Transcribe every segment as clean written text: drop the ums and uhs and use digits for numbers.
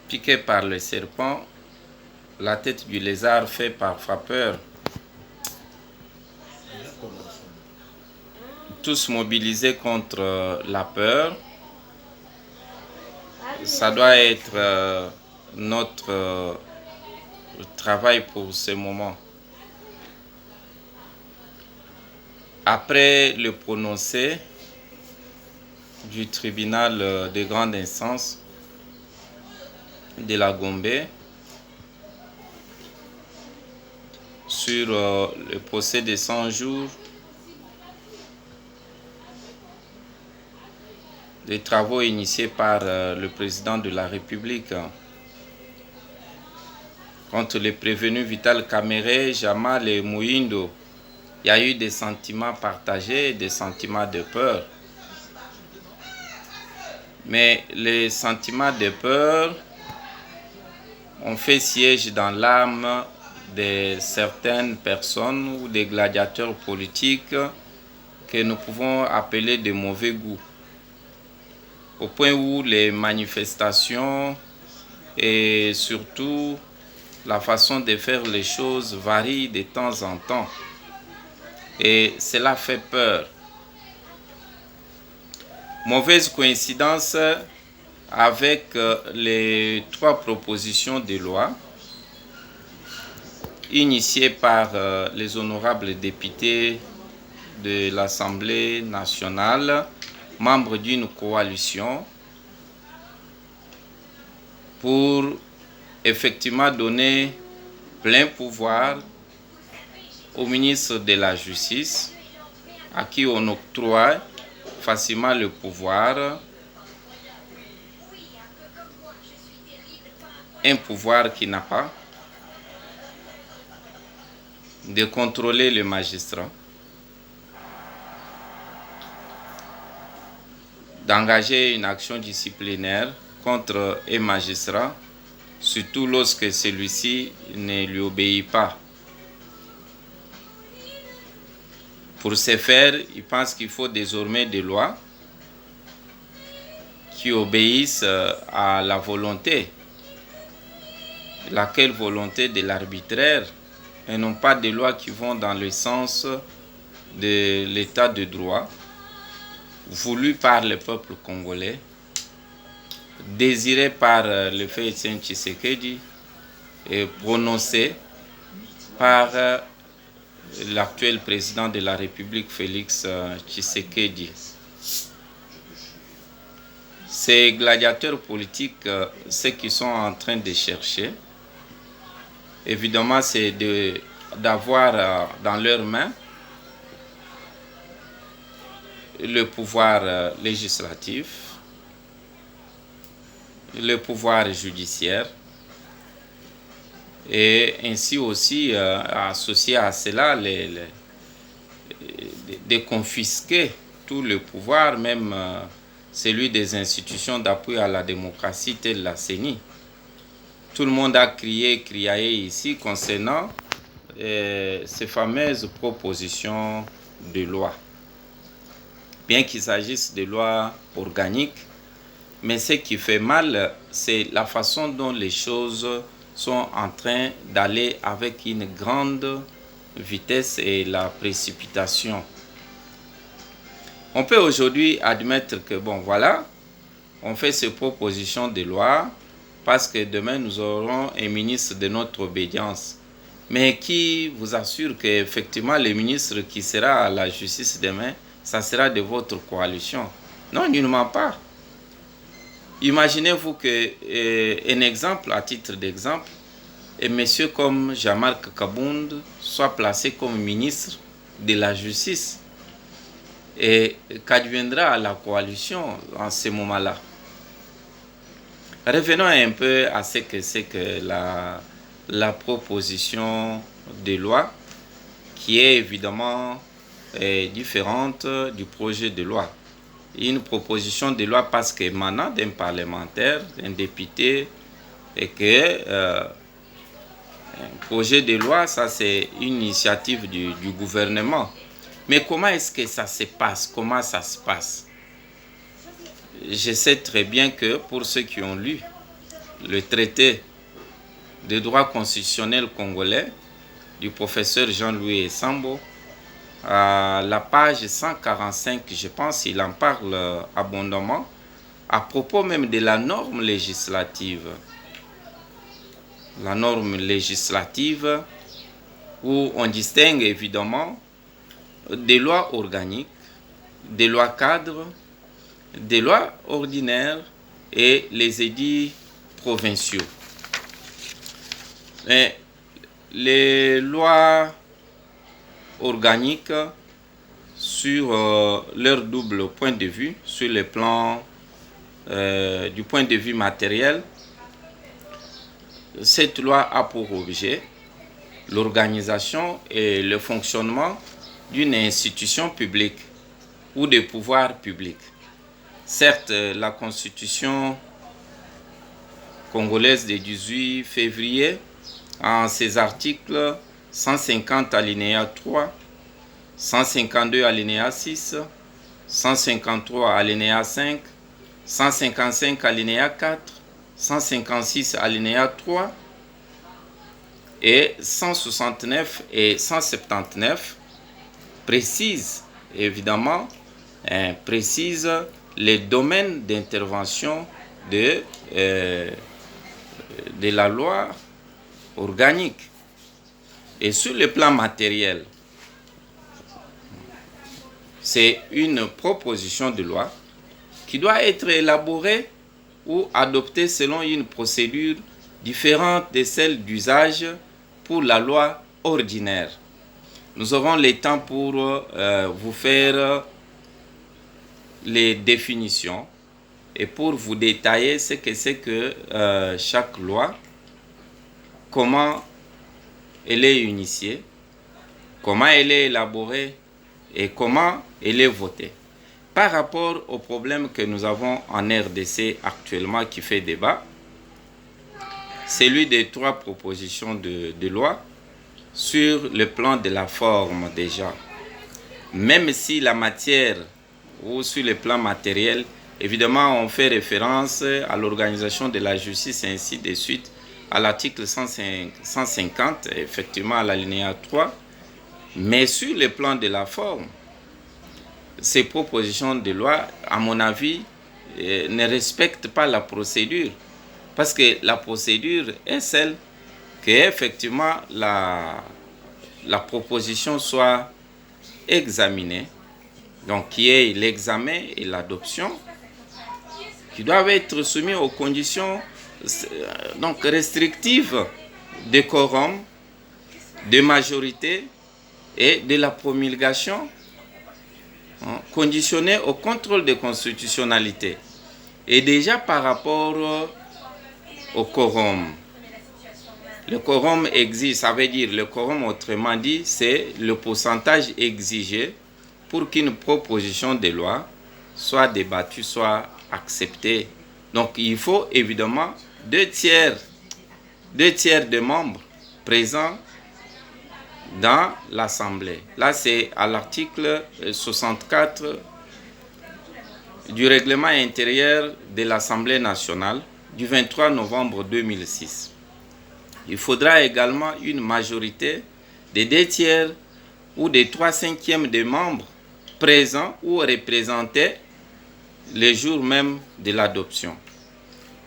Piqué par le serpent, la tête du lézard fait parfois peur. Tous mobilisés contre la peur, ça doit être notre travail pour ce moment. Après le prononcé du tribunal de grande instance de la Gombe sur le procès de 100 jours, les travaux initiés par le président de la République contre les prévenus Vital Kamerhe, Jamal et Mouindo, il y a eu des sentiments partagés, des sentiments de peur. Mais les sentiments de peur ont fait siège dans l'âme de certaines personnes ou des gladiateurs politiques que nous pouvons appeler de mauvais goût. Au point où les manifestations et surtout la façon de faire les choses varie de temps en temps. Et cela fait peur. Mauvaise coïncidence avec les 3 propositions de loi initiées par les honorables députés de l'Assemblée nationale, membres d'une coalition, pour effectivement donner plein pouvoir au ministre de la Justice, à qui on octroie facilement le pouvoir, un pouvoir qui n'a pas, de contrôler le magistrat, d'engager une action disciplinaire contre un magistrat, surtout lorsque celui-ci ne lui obéit pas. Pour ce faire, il pense qu'il faut désormais des lois qui obéissent à la volonté, laquelle volonté de l'arbitraire, et non pas des lois qui vont dans le sens de l'état de droit, voulu par le peuple congolais, désiré par le fait Etienne Tshisekedi et prononcé par l'actuel président de la République, Félix Tshisekedi. Ces gladiateurs politiques, ce qu'ils sont en train de chercher, évidemment, c'est d'avoir dans leurs mains le pouvoir législatif, le pouvoir judiciaire, et ainsi aussi associé à cela de confisquer tout le pouvoir, même celui des institutions d'appui à la démocratie telle la CENI. Tout le monde a crié ici concernant ces fameuses propositions de loi. Bien qu'il s'agisse de lois organiques, mais ce qui fait mal, c'est la façon dont les choses sont en train d'aller avec une grande vitesse et la précipitation. On peut aujourd'hui admettre que, bon voilà, on fait ces propositions de loi parce que demain nous aurons un ministre de notre obédience. Mais qui vous assure qu'effectivement le ministre qui sera à la justice demain, ça sera de votre coalition? Non, nullement pas. Imaginez-vous qu'un exemple, à titre d'exemple, un monsieur comme Jean-Marc Kabound soit placé comme ministre de la Justice. Et qu'adviendra à la coalition en ce moment-là? Revenons un peu à ce que c'est que la proposition de loi, qui est évidemment différente du projet de loi. Une proposition de loi parce qu'émanant d'un parlementaire, d'un député, et que un projet de loi, ça c'est une initiative du gouvernement. Mais comment est-ce que ça se passe? Comment ça se passe? je sais très bien que pour ceux qui ont lu le traité de droit constitutionnel congolais du professeur Jean-Louis Essambo, à la page 145, je pense, il en parle abondamment à propos même de la norme législative. La norme législative où on distingue évidemment des lois organiques, des lois cadres, des lois ordinaires et les édits provinciaux. Et les lois organiques, sur leur double point de vue, sur le plan du point de vue matériel, cette loi a pour objet l'organisation et le fonctionnement d'une institution publique ou de pouvoir public. Certes, la Constitution congolaise du 18 février, en ses articles 150 alinéa 3, 152 alinéa 6, 153 alinéa 5, 155 alinéa 4, 156 alinéa 3 et 169 et 179 précise évidemment les domaines d'intervention de la loi organique. Et sur le plan matériel, c'est une proposition de loi qui doit être élaborée ou adoptée selon une procédure différente de celle d'usage pour la loi ordinaire. Nous aurons le temps pour vous faire les définitions et pour vous détailler ce que c'est que chaque loi, comment elle est initiée, comment elle est élaborée et comment elle est votée. Par rapport au problème que nous avons en RDC actuellement qui fait débat, celui des 3 propositions de loi sur le plan de la forme déjà. Même si la matière ou sur le plan matériel, évidemment on fait référence à l'organisation de la justice et ainsi de suite, à l'article 150, effectivement à l'alinéa 3, mais sur le plan de la forme, ces propositions de loi, à mon avis, ne respectent pas la procédure. Parce que la procédure est celle que effectivement la proposition soit examinée, donc qui est l'examen et l'adoption, qui doivent être soumis aux conditions donc restrictives de quorum, de majorité et de la promulgation, conditionné au contrôle de constitutionnalité. Et déjà par rapport au quorum, le quorum existe, ça veut dire le quorum autrement dit, c'est le pourcentage exigé pour qu'une proposition de loi soit débattue, soit acceptée. Donc il faut évidemment 2/3 des membres présents dans l'Assemblée. Là, c'est à l'article 64 du règlement intérieur de l'Assemblée nationale du 23 novembre 2006. Il faudra également une majorité des 2/3 ou des 3/5 des membres présents ou représentés le jour même de l'adoption.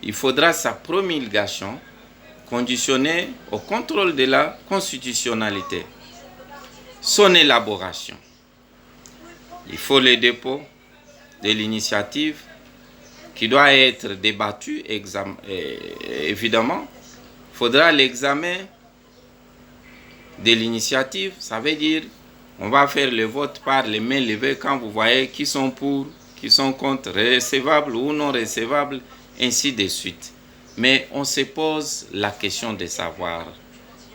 Il faudra sa promulgation conditionnée au contrôle de la constitutionnalité. Son élaboration. Il faut le dépôt de l'initiative qui doit être débattue, évidemment. Il faudra l'examen de l'initiative, ça veut dire on va faire le vote par les mains levées quand vous voyez qui sont pour, qui sont contre, recevables ou non recevables, ainsi de suite. Mais on se pose la question de savoir,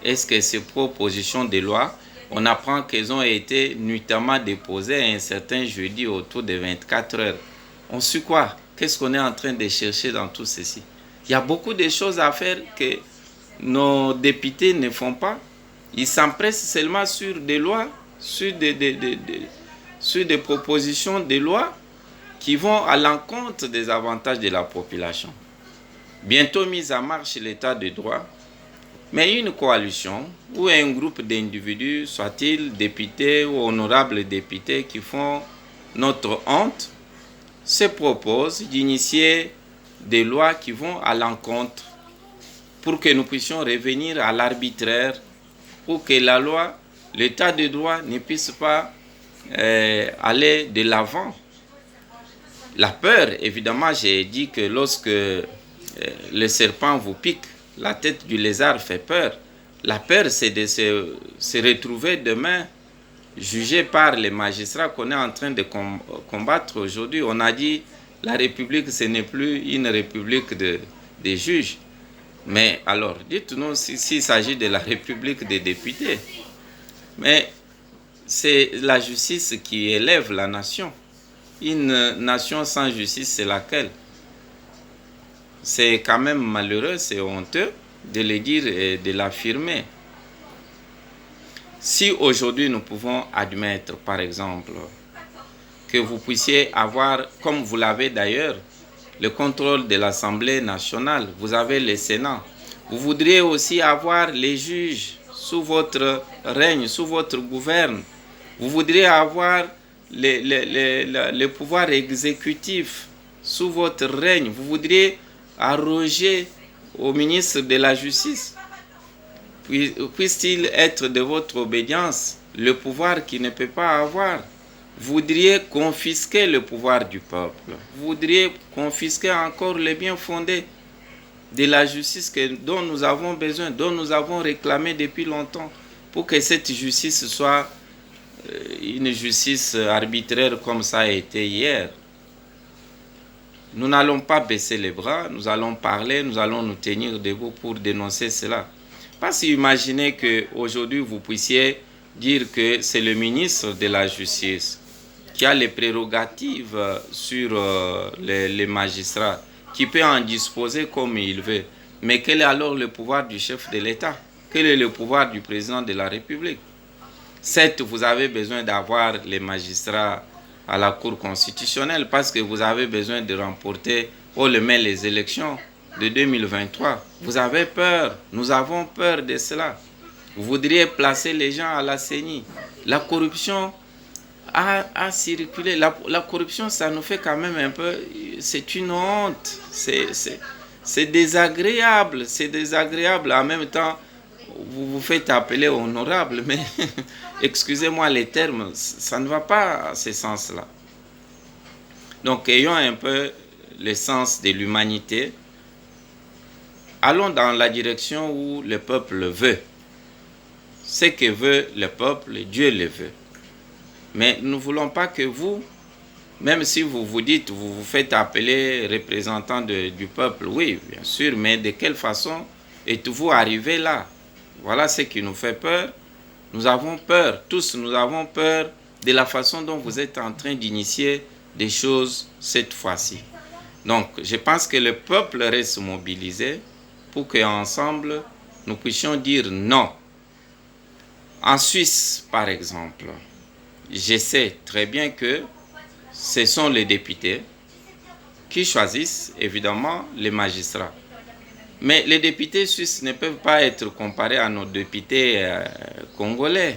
est-ce que ces propositions de loi, on apprend qu'elles ont été nuitamment déposées un certain jeudi autour de 24 heures. On suit quoi? Qu'est-ce qu'on est en train de chercher dans tout ceci? Il y a beaucoup de choses à faire que nos députés ne font pas. Ils s'empressent seulement sur des lois, sur des propositions de loi, qui vont à l'encontre des avantages de la population. Bientôt mis en marche l'état de droit, mais une coalition ou un groupe d'individus, soit-ils députés ou honorables députés qui font notre honte, se propose d'initier des lois qui vont à l'encontre pour que nous puissions revenir à l'arbitraire, pour que la loi, l'état de droit ne puisse pas aller de l'avant. La peur, évidemment, j'ai dit que lorsque le serpent vous pique, la tête du lézard fait peur. La peur, c'est de se retrouver demain jugé par les magistrats qu'on est en train de combattre aujourd'hui. On a dit la République, ce n'est plus une République des juges. Mais alors, dites-nous s'il s'agit de la République des députés. Mais c'est la justice qui élève la nation. Une nation sans justice, c'est laquelle? C'est quand même malheureux, c'est honteux de le dire et de l'affirmer. Si aujourd'hui nous pouvons admettre, par exemple, que vous puissiez avoir, comme vous l'avez d'ailleurs, le contrôle de l'Assemblée nationale, vous avez le Sénat, vous voudriez aussi avoir les juges sous votre règne, sous votre gouverne, vous voudriez avoir le pouvoir exécutif sous votre règne, vous voudriez arroger au ministre de la Justice, puisse-t-il être de votre obédience le pouvoir qu'il ne peut pas avoir. Vous voudriez confisquer le pouvoir du peuple, vous voudriez confisquer encore les biens fondés de la justice dont nous avons besoin, dont nous avons réclamé depuis longtemps, pour que cette justice soit une justice arbitraire comme ça a été hier. Nous n'allons pas baisser les bras, nous allons parler, nous allons nous tenir debout pour dénoncer cela. Parce qu'imaginez qu'aujourd'hui vous puissiez dire que c'est le ministre de la Justice qui a les prérogatives sur les magistrats, qui peut en disposer comme il veut. Mais quel est alors le pouvoir du chef de l'État? Quel est le pouvoir du président de la République? Certes, vous avez besoin d'avoir les magistrats à la Cour constitutionnelle parce que vous avez besoin de remporter haut le main les élections de 2023. Vous avez peur, nous avons peur de cela. Vous voudriez placer les gens à la CENI. La corruption a circulé. La corruption, ça nous fait quand même un peu... C'est une honte. C'est désagréable. C'est désagréable. En même temps, vous vous faites appeler honorable, mais excusez-moi les termes, ça ne va pas à ce sens-là. Donc, ayons un peu le sens de l'humanité. Allons dans la direction où le peuple veut. Ce que veut le peuple, Dieu le veut. Mais nous ne voulons pas que vous, même si vous vous dites, vous vous faites appeler représentant du peuple, oui, bien sûr, mais de quelle façon êtes-vous arrivé là? Voilà ce qui nous fait peur. Nous avons peur, tous nous avons peur de la façon dont vous êtes en train d'initier des choses cette fois-ci. Donc, je pense que le peuple reste mobilisé pour qu'ensemble, nous puissions dire non. En Suisse, par exemple, je sais très bien que ce sont les députés qui choisissent, évidemment, les magistrats. Mais les députés suisses ne peuvent pas être comparés à nos députés congolais.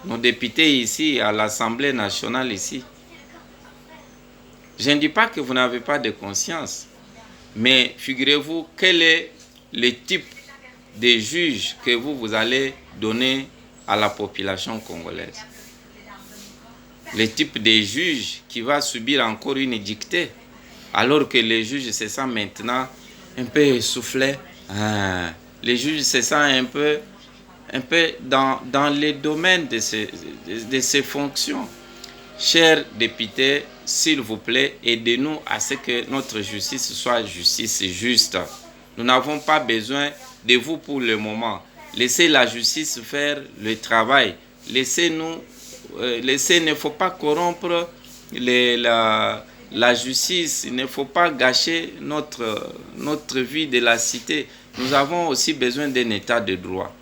Nos députés ici, à l'Assemblée nationale ici. Je ne dis pas que vous n'avez pas de conscience, mais figurez-vous quel est le type de juges que vous allez donner à la population congolaise. Le type de juge qui va subir encore une dictée, alors que les juges se sentent maintenant un peu essoufflés. Les juges se sentent un peu dans les domaines de ces fonctions. Chers députés, s'il vous plaît, aidez-nous à ce que notre justice soit justice juste. Nous n'avons pas besoin de vous pour le moment. Laissez la justice faire le travail. Laissez-nous, il ne faut pas corrompre la justice, il ne faut pas gâcher notre vie de la cité. Nous avons aussi besoin d'un état de droit.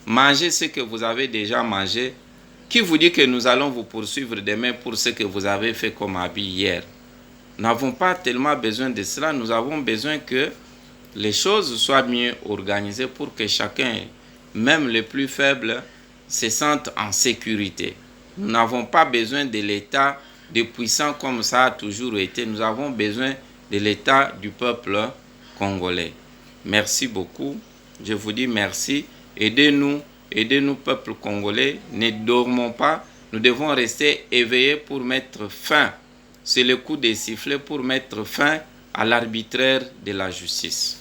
Mangez ce que vous avez déjà mangé. Qui vous dit que nous allons vous poursuivre demain pour ce que vous avez fait comme habit hier? Nous n'avons pas tellement besoin de cela. Nous avons besoin que les choses soient mieux organisées pour que chacun, même les plus faibles, se sente en sécurité. Nous n'avons pas besoin de l'État des puissants comme ça a toujours été. Nous avons besoin de l'État du peuple congolais. Merci beaucoup. Je vous dis merci. Aidez-nous, peuple congolais. Ne dormons pas. Nous devons rester éveillés pour mettre fin. C'est le coup de sifflet pour mettre fin à l'arbitraire de la justice.